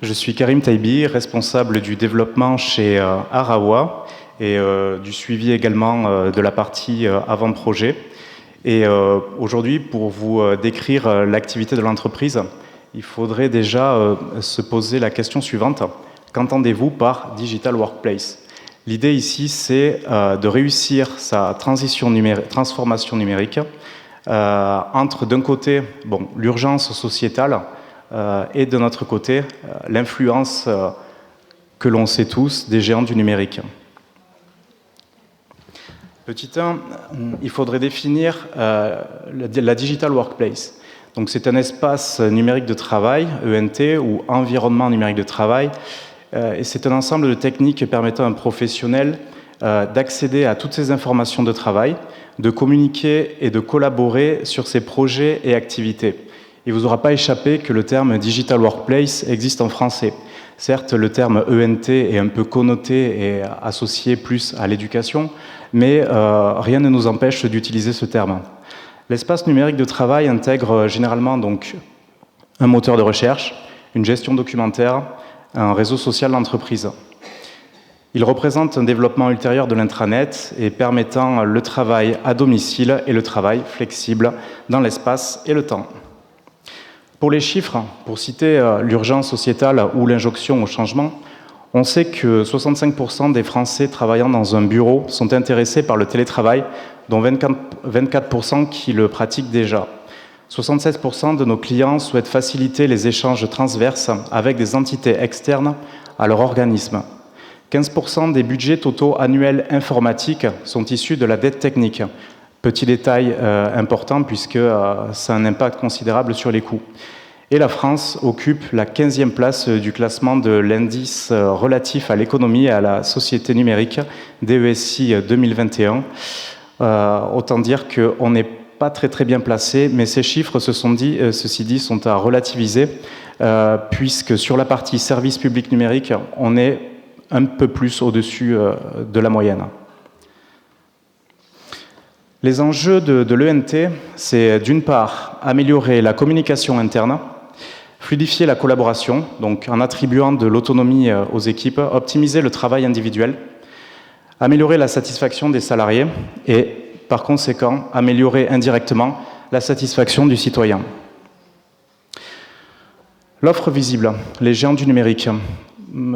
Je suis Karim Taibi, responsable du développement chez Arawa et du suivi également de la partie avant-projet. Et aujourd'hui, pour vous décrire l'activité de l'entreprise, il faudrait déjà se poser la question suivante. Qu'entendez-vous par Digital Workplace? L'idée ici, c'est de réussir sa transformation numérique entre, d'un côté, l'urgence sociétale et de notre côté, l'influence que l'on sait tous des géants du numérique. Petit 1, il faudrait définir la Digital Workplace. Donc c'est un espace numérique de travail, ENT, ou environnement numérique de travail, et c'est un ensemble de techniques permettant à un professionnel d'accéder à toutes ces informations de travail, de communiquer et de collaborer sur ses projets et activités. Il ne vous aura pas échappé que le terme Digital Workplace existe en français. Certes, le terme ENT est un peu connoté et associé plus à l'éducation, mais rien ne nous empêche d'utiliser ce terme. L'espace numérique de travail intègre généralement donc un moteur de recherche, une gestion documentaire, un réseau social d'entreprise. Il représente un développement ultérieur de l'intranet et permettant le travail à domicile et le travail flexible dans l'espace et le temps. Pour les chiffres, pour citer l'urgence sociétale ou l'injonction au changement, on sait que 65% des Français travaillant dans un bureau sont intéressés par le télétravail, dont 24% qui le pratiquent déjà. 76% de nos clients souhaitent faciliter les échanges transverses avec des entités externes à leur organisme. 15% des budgets totaux annuels informatiques sont issus de la dette technique. Petit détail important puisque ça a un impact considérable sur les coûts. Et la France occupe la 15e place du classement de l'indice relatif à l'économie et à la société numérique DESI 2021. Autant dire qu'on n'est pas très bien placé, mais ces chiffres, ceci dit, sont à relativiser, puisque sur la partie service public numérique, on est un peu plus au-dessus de la moyenne. Les enjeux de l'ENT, c'est d'une part améliorer la communication interne, fluidifier la collaboration, donc en attribuant de l'autonomie aux équipes, optimiser le travail individuel, améliorer la satisfaction des salariés et, par conséquent, améliorer indirectement la satisfaction du citoyen. L'offre visible, les géants du numérique.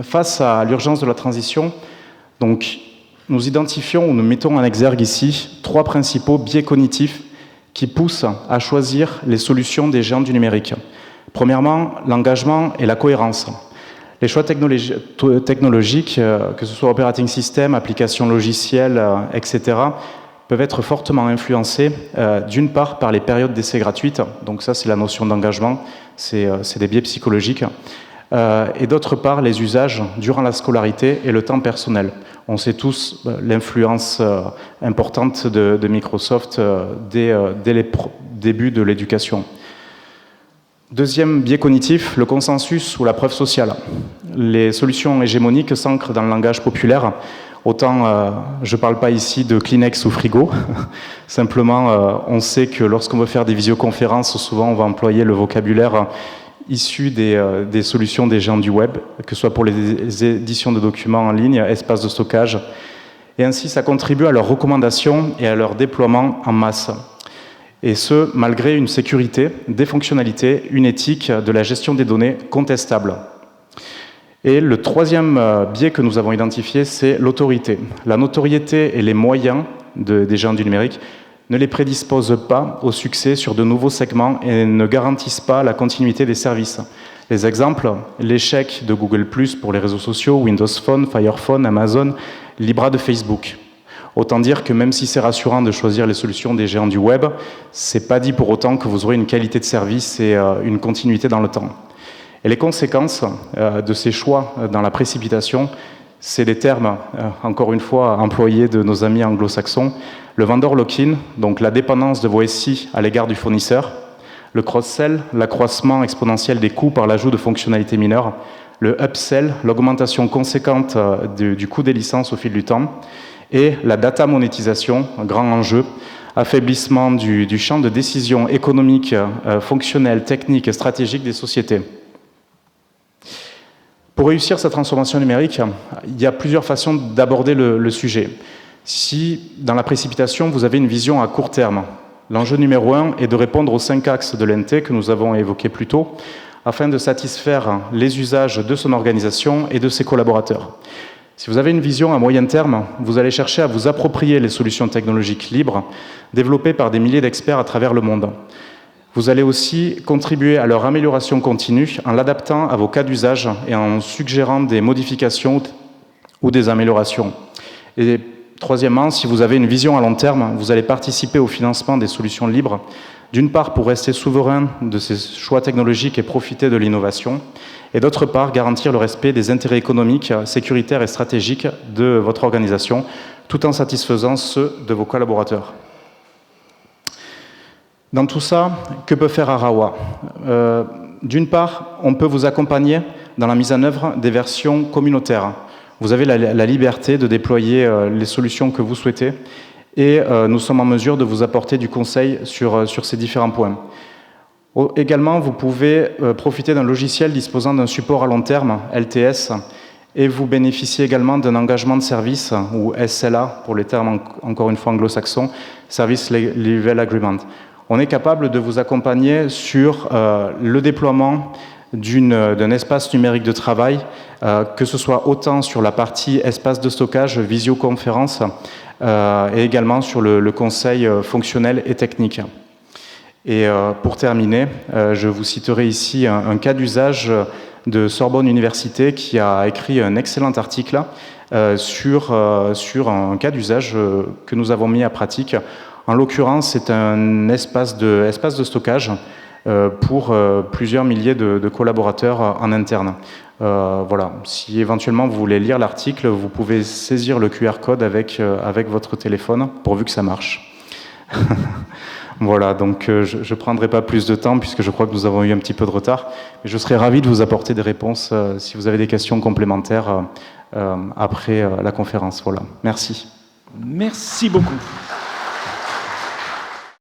Face à l'urgence de la transition, donc, nous identifions ou nous mettons en exergue ici 3 principaux biais cognitifs qui poussent à choisir les solutions des géants du numérique. Premièrement, l'engagement et la cohérence. Les choix technologiques, que ce soit operating system, applications logicielles, etc., peuvent être fortement influencés, d'une part par les périodes d'essai gratuites, donc ça c'est la notion d'engagement, c'est des biais psychologiques, et d'autre part les usages durant la scolarité et le temps personnel. On sait tous l'influence importante de Microsoft dès les débuts de l'éducation. Deuxième biais cognitif, le consensus ou la preuve sociale. Les solutions hégémoniques s'ancrent dans le langage populaire. Autant, je ne parle pas ici de Kleenex ou frigo. Simplement, on sait que lorsqu'on veut faire des visioconférences, souvent on va employer le vocabulaire issu des solutions des géants du web, que ce soit pour les éditions de documents en ligne, espaces de stockage. Et ainsi, ça contribue à leurs recommandations et à leur déploiement en masse. Et ce, malgré une sécurité, des fonctionnalités, une éthique de la gestion des données contestable. Et le troisième biais que nous avons identifié, c'est l'autorité. La notoriété et les moyens des géants du numérique ne les prédisposent pas au succès sur de nouveaux segments et ne garantissent pas la continuité des services. Les exemples, l'échec de Google+, pour les réseaux sociaux, Windows Phone, Fire Phone, Amazon, Libra de Facebook. Autant dire que même si c'est rassurant de choisir les solutions des géants du web, c'est pas dit pour autant que vous aurez une qualité de service et une continuité dans le temps. Et les conséquences de ces choix dans la précipitation, c'est des termes, encore une fois, employés de nos amis anglo-saxons. Le vendor lock-in, donc la dépendance de vos SI à l'égard du fournisseur. Le cross-sell, l'accroissement exponentiel des coûts par l'ajout de fonctionnalités mineures. Le upsell, l'augmentation conséquente du coût des licences au fil du temps. Et la data monétisation, un grand enjeu, affaiblissement du champ de décision économique, fonctionnelle, technique et stratégique des sociétés. Pour réussir cette transformation numérique, il y a plusieurs façons d'aborder le sujet. Si, dans la précipitation, vous avez une vision à court terme, l'enjeu numéro 1 est de répondre aux 5 axes de l'ENT que nous avons évoqués plus tôt, afin de satisfaire les usages de son organisation et de ses collaborateurs. Si vous avez une vision à moyen terme, vous allez chercher à vous approprier les solutions technologiques libres développées par des milliers d'experts à travers le monde. Vous allez aussi contribuer à leur amélioration continue en l'adaptant à vos cas d'usage et en suggérant des modifications ou des améliorations. Et troisièmement, si vous avez une vision à long terme, vous allez participer au financement des solutions libres, d'une part pour rester souverain de ces choix technologiques et profiter de l'innovation, et d'autre part garantir le respect des intérêts économiques, sécuritaires et stratégiques de votre organisation, tout en satisfaisant ceux de vos collaborateurs. Dans tout ça, que peut faire Arawa? D'une part, on peut vous accompagner dans la mise en œuvre des versions communautaires. Vous avez la liberté de déployer les solutions que vous souhaitez et nous sommes en mesure de vous apporter du conseil sur ces différents points. Également, vous pouvez profiter d'un logiciel disposant d'un support à long terme, LTS, et vous bénéficiez également d'un engagement de service, ou SLA, pour les termes encore une fois anglo-saxons, Service Level Agreement. On est capable de vous accompagner sur le déploiement d'un espace numérique de travail, que ce soit autant sur la partie espace de stockage, visioconférence, et également sur le conseil fonctionnel et technique. Et pour terminer, je vous citerai ici un cas d'usage de Sorbonne Université qui a écrit un excellent article sur un cas d'usage que nous avons mis à pratique. En l'occurrence, c'est un espace de stockage pour plusieurs milliers de collaborateurs en interne. Voilà. Si éventuellement vous voulez lire l'article, vous pouvez saisir le QR code avec votre téléphone, pourvu que ça marche. Voilà, donc je ne prendrai pas plus de temps puisque je crois que nous avons eu un petit peu de retard. Mais je serais ravi de vous apporter des réponses si vous avez des questions complémentaires après la conférence. Voilà, merci. Merci beaucoup.